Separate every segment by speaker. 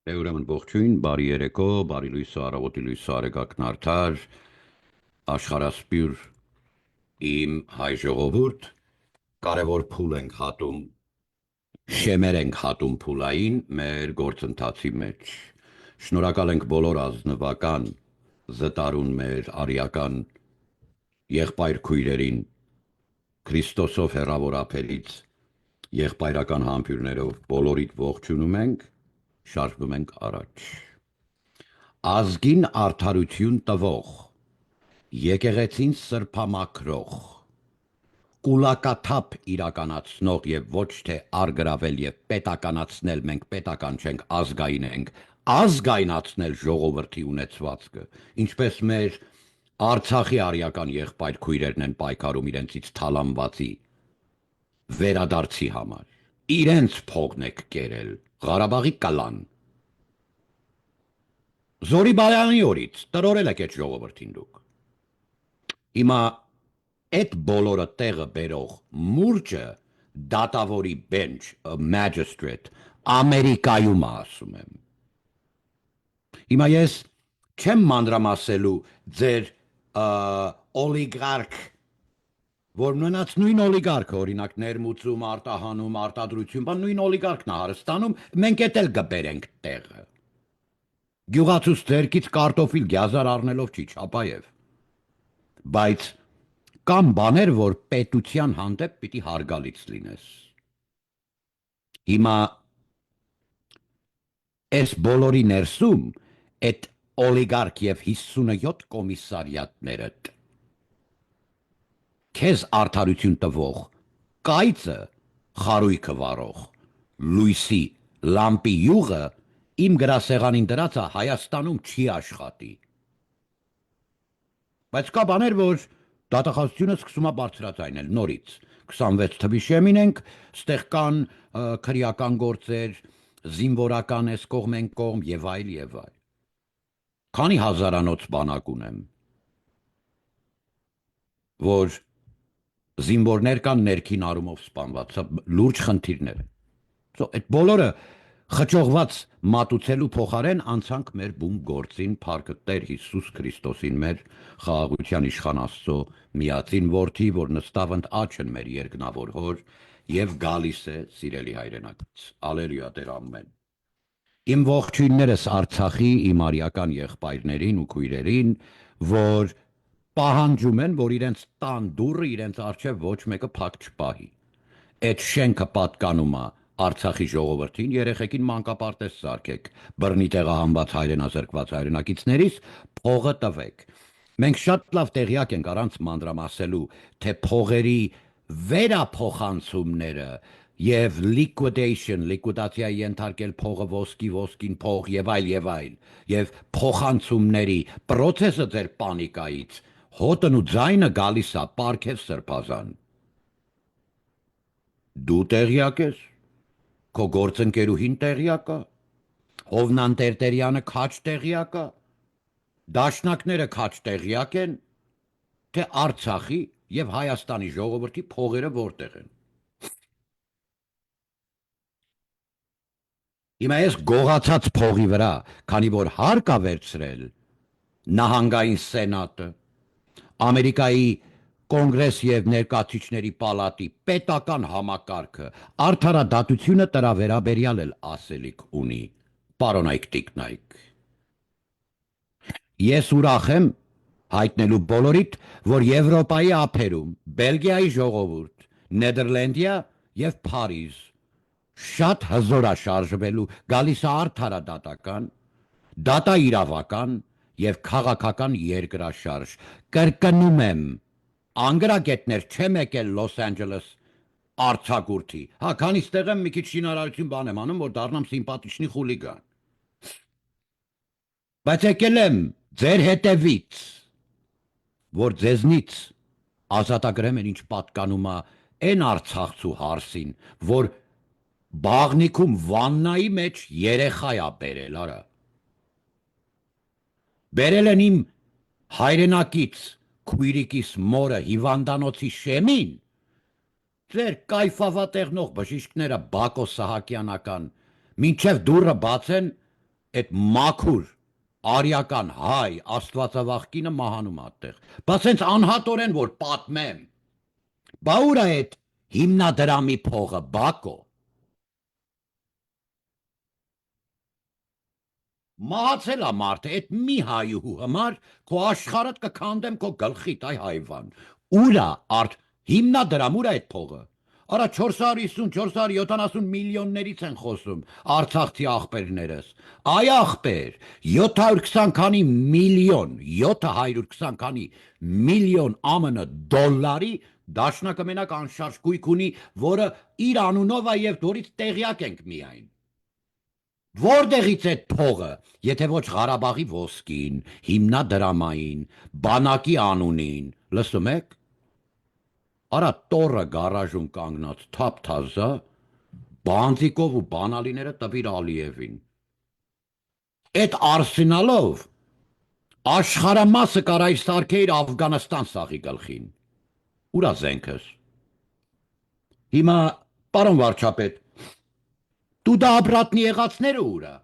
Speaker 1: Ուրեմն ողջույն, բարի երեկո, բարի լույսը, առավոտի լույսը, արեգակն արդար, աշխարհասպյուր իմ հայ ժողովուրդ, կարևոր փուլ ենք հատում, շեմեր ենք հատում փուլային մեր գործընթացի մեջ։ Շնորհակալ ենք բոլոր ազնվական, զտարուն մեր արիական եղբայր քույրերին, Քրիստոսով հեռավոր ափերից, եղբայրական համբույրներով բոլորիդ ողջունում ենք, շարժվում ենք առաջ։ Ազգին արդարություն տվող, եկեղեցին սրբամաքրող, կուլակաթափ իրականացնող եւ ոչ թե արգրավել եւ պետականացնել, մենք պետական չենք, ազգային ենք, ազգայնացնել ժողովրդի ունեցվածքը, ինչպես մեր Արցախի արիական եղբայր քույրերն են պայքարում իրենցից թալանվածի վերադարձի համար, իրենց փողն եք կերել, Ղարաբաղի կլան, Զորիբայանի օրից տրորել եք այդ ժողովրդին դուք։ Հիմա այդ բոլորը տեղը բերող մուրճը դատավորի bench, magistrate, Ամերիկայում ասում եմ։ Հիմա ես չեմ մանրամասելու ձեր օլիգարք, որ մնաց նույն օլիգարքը, օրինակ ներմուծում, արտահանում, արտադրություն, բան նույն օլիգարքն է Հարստանում, մենք էդ էլ կբերենք տեղը։ Գյուղացուց ձերքից կարտոֆիլ գյազար առնելով չի Չապաև, բայց կամ բաներ, որ պետության հանդեպ պիտի հարգալից լինես։ Հիմա այս բոլորի ներսում այդ օլիգարք եւ 57 կոմիսարիատներդ քեզ արդարություն տվող կայծը խարույկը վարող լույսի լամպի յուղը իմ գրասեղանին դրածը Հայաստանում չի աշխատի։ Բայց կա բաներ, որ դատախազությունը սկսում է բարձրացնել նորից։ 26 թվի շեմին ենք, ստեղ կան քրեական գործեր, զինվորական էս կողմ են կողմ եւ այլ եւ այլ։ Քանի հազարանոց բանակ ունեմ, որ զինվորներ կան ներքին առումով սպանված, լուրջ խնդիրներ են։ Այդ բոլորը խճողված մատուցելու փոխարեն անցանք մեր բուն գործին, փառքը Տեր Հիսուս Քրիստոսին, մեր խաղաղության իշխան Աստծո միածին որդի, որ նստավ ընդ աչքն մեր երկնավոր հոր եւ գալիս է սիրելի հայրենակից։ Ալելույա Տեր ամեն։ Իմ ողջույններս Արցախի իմ արիական եղբայրներին ու քույրերին, որ պահանջում են, որ իրենց տան դուռը իրենց առջև ոչ մեկը փակ չպահի։ Այդ շենքը պատկանում է Արցախի ժողովրդին, երեխեքին մանկապարտեզ սարքեք, բռնի տեղահանված հայրենազրկված հայրենակիցներից փողը տվեք։ Մենք շատ լավ տեղյակ ենք առանց մանրամասելու, թե փողերի վերափոխանցումները եւ լիկվիդացիայի ենթարկել փողը ոսկին փող եւ այլ, եւ փոխանցումների պրոցեսը ձեր պանիկայից հոտն ու ձայնը գալիս է պարքև սրբազան։ Դու տեղյակ ես, քո գործընկերուհին տեղյակ է, Հովնան Տերտերյանը քաչ տեղյակ է, դաշնակները քաչ տեղյակ են, թե Արցախի եւ Հայաստանի ժողովրդի փողերը որտեղ են։ Հիմա ես գողացած փողի վրա, քանի որ հարկ է վերցրել նահանգային սենատը, Ամերիկայի Կոնգրես եւ ներկայացուցիչների պալատի պետական համակարգը, արդարադատությունը դրա վերաբերյալ էլ ասելիք ունի, պարոնայք տիկնայք։ Ես ուրախ եմ հայտնելու բոլորիդ, որ Եվրոպայի ափերում, Բելգիայի ժողովուրդ, Նեդերլանդիա եւ Փարիզ շատ հզոր է շարժվելու, գալիս է արդարադատական, դատաիրավական եւ քաղաքական երկրաշարժ։ Կրկնում եմ, անգրագետներ չեմ եկել Լոս Անջելես արձակուրդի, քանի ստեղ եմ մի քիչ շինարարություն բան եմ անում, որ դառնամ սիմպաթիչնի խուլիգան։ Բայց եկել եմ ձեր հետևից, որ ձեզնից ազատագրեմ են ինչ պատկանում է այն արցախցու հարսին, որ բաղնիքում վաննայի մեջ երեխա է բերել, արա։ Բերել են իմ հայրենակից քույրիկիս մորը հիվանդանոցի շեմին, ձեր կայֆավատեղնող բժիշկները Բակո Սահակյանական, մինչև դուռը բացեն, այդ մաքուր արիական հայ աստվածավախկինը մահանում ատեղ։ Բա սենց անհատորեն որ պատմեմ։ Բա ուր է այդ հիմնադրամի փողը Բակո։ Մահացել է մարդը, այդ մի հայուհու համար քո աշխարհդ կքանդեմ քո գլխիդ, այ հայվան։ Ուր է արդ հիմնադրամ, ուր է այդ փողը։ Արա 450-470 միլիոններից են խոսում Արցախցի աղբերներս։ Այ աղբեր, 720 քանի միլիոն, 720 քանի միլիոն ԱՄՆ դոլարի դաշնակը մենակ անշարժ գույք ունի, որը իր անունով է եւ որից տեղյակ ենք միայն։ Որտեղից այդ փողը, եթե ոչ Ղարաբաղի ոսկին, հիմնադրամային, բանակի անունին, լսում եք։ Արա տորը գարաժում կանգնած թափ թազա, բանձիկով ու բանալիները տվիր Ալիևին։ Այդ արսենալով աշխարհամասը կարայ սարքեիր Աֆղանստան սաղի գլխին։ Ուրա զենքս։ Հիմա, պարոն վարչապետ, դու դա ապրատնի եղածները ուրա։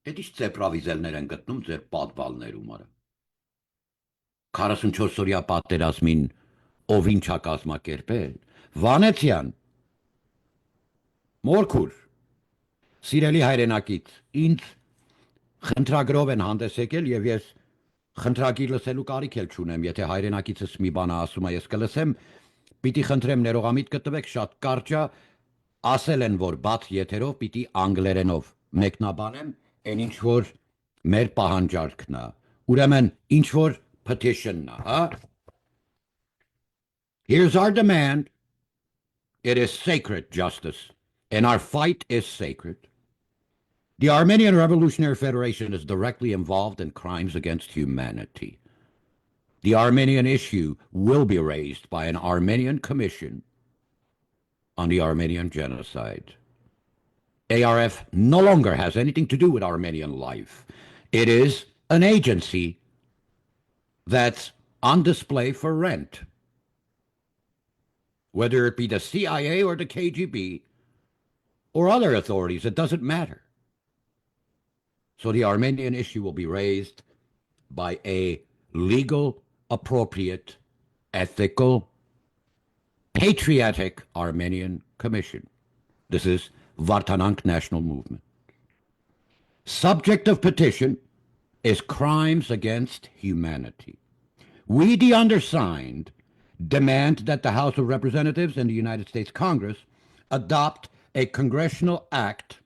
Speaker 1: Էդ ինչ ծեպրավիզելներ են գտնում ձեր պատվալներում արա։ 44 օրյա պատերազմին ով ինչա կազմակերպել, Վանեցյան, Մորքուր, սիրելի հայրենակից, ինձ խնդրագրով են հանդես եկել եւ ես խնդրագիր լսելու կարիք էլ չունեմ, եթե հայրենակիցս մի բան ասում է, ես կլսեմ, պիտի խնդրեմ ներողամիտ կտվեք, շատ կարճ է, ասել են, որ բաց եթերով պիտի անգլերենով մեկնաբանեմ, այն ինչ որ մեր պահանջարկն է, ուրեմն ինչ որ petition-ն է, հա? Here's our demand. It is sacred justice, and our fight is sacred. The Armenian Revolutionary Federation is directly involved in crimes against humanity. The Armenian issue will be raised by an Armenian commission on the Armenian genocide. ARF no longer has anything to do with Armenian life. It is an agency that's on display for rent. Whether it be the CIA or the KGB or other authorities, it doesn't matter. So the Armenian issue will be raised by a legal, appropriate, ethical, patriotic Armenian commission. This is Vartanank National Movement. Subject of petition is crimes against humanity. We, the undersigned, demand that the House of Representatives and the United States Congress adopt a congressional act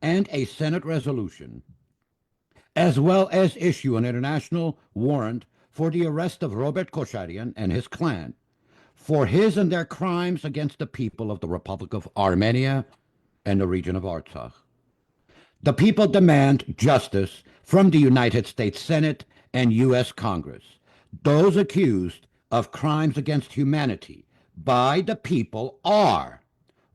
Speaker 1: and a Senate resolution, as well as issue an international warrant for the arrest of Robert Kocharian and his clan for his and their crimes against the people of the Republic of Armenia and the region of Artsakh. The people demand justice from the United States Senate and U.S. Congress. Those accused of crimes against humanity by the people are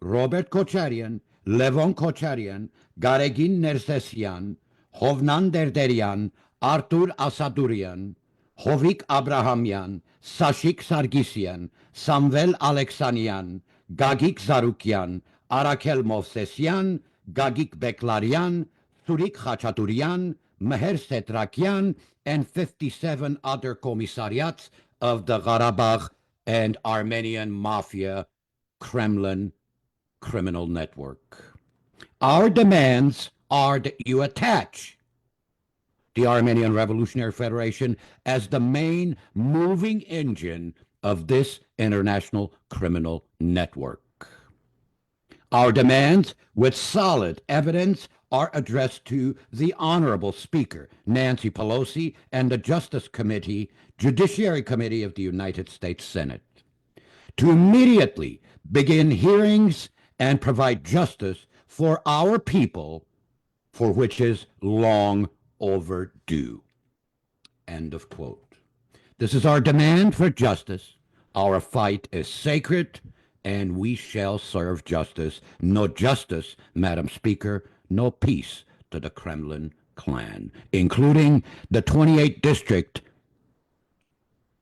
Speaker 1: Robert Kocharian, Levon Kocharian, Garegin Nersesyan, Hovnan Derderian, Artur Asadurian, Hovik Abrahamian, Sashik Sargisyan, Samvel Alexanian, Gagik Zarukyan, Arakel Movsesyan, Gagik Beklarian, Surik Khachaturian, Meher Setrakian, and 57 other commissariats of the Karabakh and Armenian Mafia Kremlin criminal network. Our demands are that you attach the Armenian Revolutionary Federation as the main moving engine of this international criminal network. Our demands, with solid evidence, are addressed to the Honorable Speaker, Nancy Pelosi, and the Justice Committee, Judiciary Committee of the United States Senate, to immediately begin hearings and provide justice for our people, for which is long overdue. End of quote. This is our demand for justice. Our fight is sacred, and we shall serve justice. No justice, Madam Speaker, no peace to the Kremlin clan, including the 28th district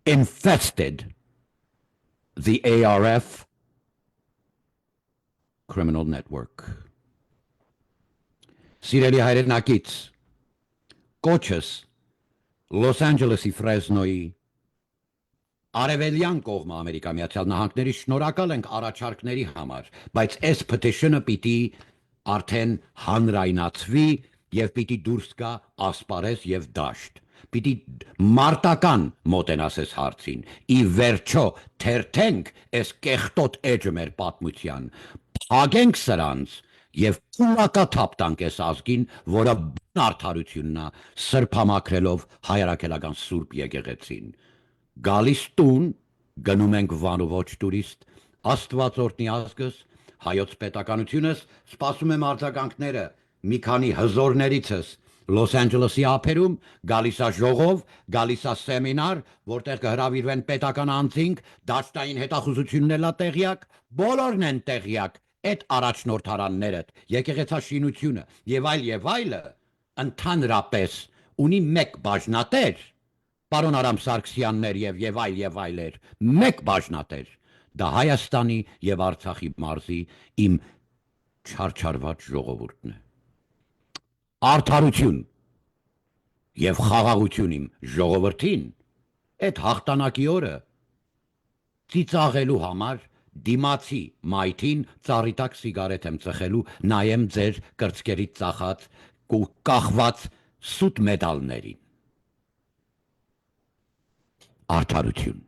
Speaker 1: infested the ARF criminal network. Սիրելի հայրենակից, կոչս Լոս Անջելեսի Ֆրեզնոյի Արևելյան կողմը Ամերիկա Միացյալ Նահանգների շնորհակալ ենք առաջարկների համար, բայց այս petition-ը պիտի արդեն հանրայնացվի եւ պիտի դուրս գա ասպարեզ եւ դաշտ։ Պիտի մարտական մոտենաս այս հարցին։ Ի վերջո թերթենք այս կեղտոտ էջը մեր պատմության, փագենք սրանց եւ կուլակաթափ տանք այս ազգին, որը արդարությունն է սրբամաքրելով հայրաքելական սուրբ եկեղեցին։ Գալիս տուն, գնում ենք վանու ոչ տուրիստ, Աստված օրհնի ազգս, հայոց պետականությունս, սպասում եմ արձագանքները մի քանի հզորներիցս Լոս Անջելեսի ափերում, գալիս է ժողով, գալիս է սեմինար, որտեղ կհրավիրվեն պետական անձինք, դաշտային հետախուզությունն է տեղյակ, բոլորն են տեղյակ, այդ առաջնորդարաններդ, եկեղեցաշինությունը եւ այլը, ընդհանրապես ունի մեկ բաժնատեր, պարոն Արամ Սարգսյաններ եւ այլեր, մեկ բաժնատեր, դա Հայաստանի եւ Արցախի մարզի իմ չարչարված ժողովուրդն է։ Արդարություն եւ խաղաղություն իմ ժողովրդին, այդ հաղթանակի օրը ծիծաղելու համար դիմացի մայթին ծառի տակ սիգարետ եմ ծխելու, նայեմ ձեր կրծքերից ծախած ու կախված սուտ մեդալներին։ Արդարություն։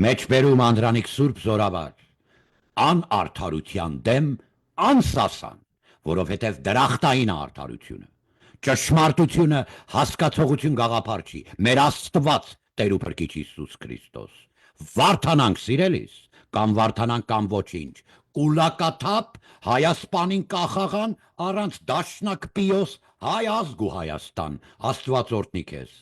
Speaker 1: Մեջբերում Անդրանիկ Սուրբ Զորավար, անարդարության դեմ անսասան, որովհետև դրախտային է արդարությունը, ճշմարտությունը հասկացողություն գաղափար չի, մեր Աստված Տեր ու Փրկիչ Հիսուս Քրիստոս, վարդանանք սիրելիս, կամ վարդանանք կամ ոչինչ, կուլակաթափ Հայասպանին կախաղան առանց դաշնակ պիոս հայ ազգ ու Հայաստան, Աստված օրհնի քեզ։